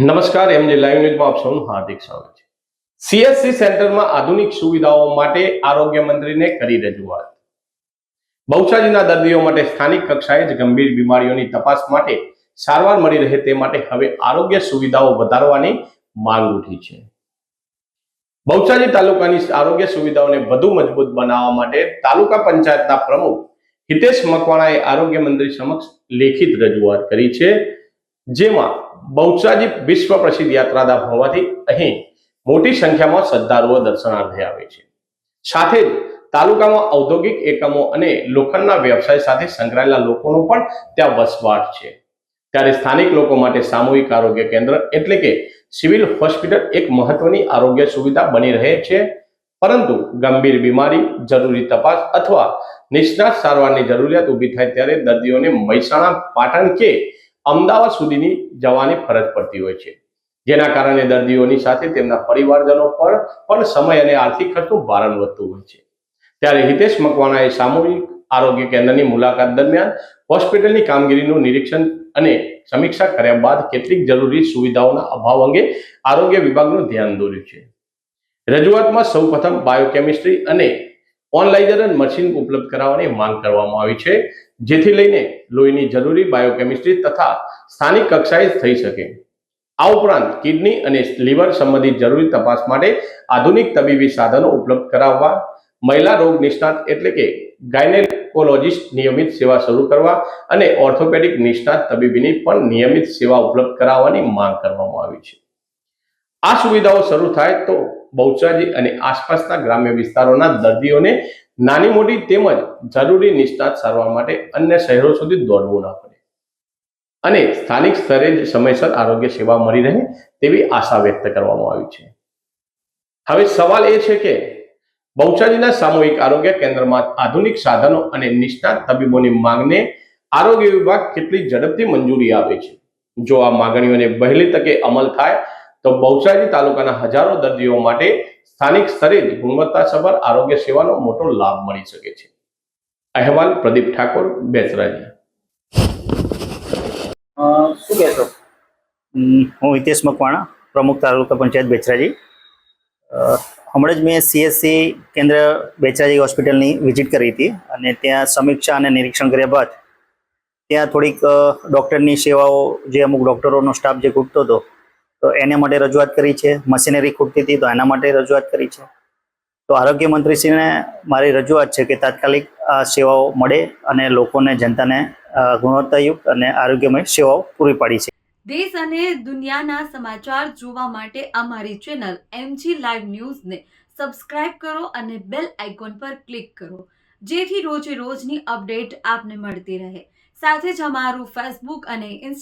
નમસ્કાર MG live ન્યૂઝમાં આપ સૌનું હાર્દિક સ્વાગત છે। સીએસસી સેન્ટરમાં આધુનિક સુવિધાઓ માટે આરોગ્ય મંત્રીને કરી રજૂઆત। બહુચરાજીના દર્દીઓ માટે સ્થાનિક કક્ષાએ જ ગંભીર બીમારીઓની તપાસ માટે સારવાર મળી રહે તે માટે હવે આરોગ્ય સુવિધાઓ વધારવાની માંગ ઉઠી છે। બહુચરાજી તાલુકાની આરોગ્ય સુવિધાઓને વધુ મજબૂત બનાવવા માટે તાલુકા પંચાયતના પ્રમુખ હિતેશ મકવાણાએ આરોગ્ય મંત્રી સમક્ષ લેખિત રજૂઆત કરી છે, જેમાં બહુચરાજી વિશ્વ પ્રસિદ્ધ યાત્રાધામ હોવાથી અહીં મોટી સંખ્યામાં શ્રદ્ધાળુઓ દર્શનાર્થે આવે છે। સાથે જ તાલુકામાં ઔદ્યોગિક એકમો અને લોખંડના વ્યવસાય સાથે સંકળાયેલા લોકોનો પણ ત્યાં વસવાટ છે, ત્યારે સ્થાનિક લોકો માટે સામૂહિક આરોગ્ય કેન્દ્ર એટલે કે સિવિલ હોસ્પિટલ એક મહત્વની આરોગ્ય સુવિધા બની રહે છે। પરંતુ ગંભીર બીમારી, જરૂરી તપાસ અથવા નિષ્ણાત સારવારની જરૂરિયાત ઊભી થાય ત્યારે દર્દીઓને મહેસાણા, પાટણ કે અમદાવાદ સુધીની જવાની ફરજ પડતી હોય છે, જેના કારણે દર્દીઓની સાથે તેમના પરિવારજનો પર પણ સમય અને આર્થિક ખર્ચનું ભારણ વધતું હોય છે। ત્યારે હિતેશ મકવાણાએ સામૂહિક આરોગ્ય કેન્દ્રની મુલાકાત દરમિયાન હોસ્પિટલની કામગીરીનું નિરીક્ષણ અને સમીક્ષા કર્યા બાદ કેટલીક જરૂરી સુવિધાઓના અભાવ અંગે આરોગ્ય વિભાગનું ધ્યાન દોર્યું છે। રજૂઆતમાં સૌપ્રથમ બાયોકેમિસ્ટ્રી અને ઓનલાઇઝર મશીન ઉપલબ્ધ કરાવવાની માંગ કરવામાં આવી છે, જેથી લઈને લોહીની જરૂરી બાયોકેમિસ્ટ્રી તથા સ્થાનિક કક્ષાએ થઈ શકે। આ ઉપરાંત કિડની અને લીવર સંબંધિત જરૂરી તપાસ માટે આધુનિક તબીબી સાધનો ઉપલબ્ધ કરાવવા, મહિલા રોગ નિષ્ણાત એટલે કે ગાયનેકોલોજીસ્ટ નિયમિત સેવા શરૂ કરવા અને ઓર્થોપેડિક નિષ્ણાત તબીબીની પણ નિયમિત સેવા ઉપલબ્ધ કરાવવાની માંગ કરવામાં આવી છે। આ સુવિધાઓ શરૂ થાય તો બહુચરાજી અને આસપાસના ગ્રામ્ય વિસ્તારોના દર્દીઓને નાની મોટી તેમજ જરૂરી નિષ્ણાત સારવાર માટે અન્ય શહેરો સુધી દોડવું ન પડે અને સ્થાનિક સ્તરે જ સમયસર આરોગ્ય સેવા મળી રહે તેવી આશા વ્યક્ત કરવામાં આવી છે। હવે સવાલ એ છે કે બહુચરાજીના સામૂહિક આરોગ્ય કેન્દ્રમાં આધુનિક સાધનો અને નિષ્ણાત તબીબોની માંગને આરોગ્ય વિભાગ કેટલી ઝડપથી મંજૂરી આપે છે। જો આ માંગણીઓને વહેલી તકે અમલ થાય તો બહુચરાજી તાલુકાના હજારો દર્દીઓ માટે સ્થાનિક સ્તરે જ ગુણવત્તાસભર આરોગ્ય સેવાનો મોટો લાભ મળી શકે છે। અહેવાલ પ્રદીપ ઠાકોર, બેચરાજી। શું કહેશો? હું હિતેશ મકવાણા, પ્રમુખ તાલુકા પંચાયત બેચરાજી। હમણાં જ મેં સીએસસી કેન્દ્ર બેચરાજી હોસ્પિટલની વિઝિટ કરી હતી અને ત્યાં સમીક્ષા અને નિરીક્ષણ કર્યા બાદ ત્યાં થોડીક ડૉક્ટરની સેવાઓ, જે અમુક ડૉક્ટરોનો સ્ટાફ જે ખૂટતો હતો તો એના માટે રજૂઆત કરી છે, મશીનરી ખૂટતી હતી તો એના માટે રજૂઆત કરી છે। તો આરોગ્ય મંત્રીશ્રીને મારી રજૂઆત છે કે તાત્કાલિક આ સેવાઓ મળે અને લોકોને, જનતાને ગુણવત્તાયુક્ત અને આરોગ્યમય સેવાઓ પૂરી પાડી છે। દેશ અને દુનિયાના સમાચાર જોવા માટે અમારી ચેનલ એમજી લાઈવ ન્યૂઝને સબસ્ક્રાઇબ કરો અને બેલ આઇકોન પર ક્લિક કરો, જેથી રોજે રોજની અપડેટ આપને મળતી રહે। સાથે જ અમારું ફેસબુક અને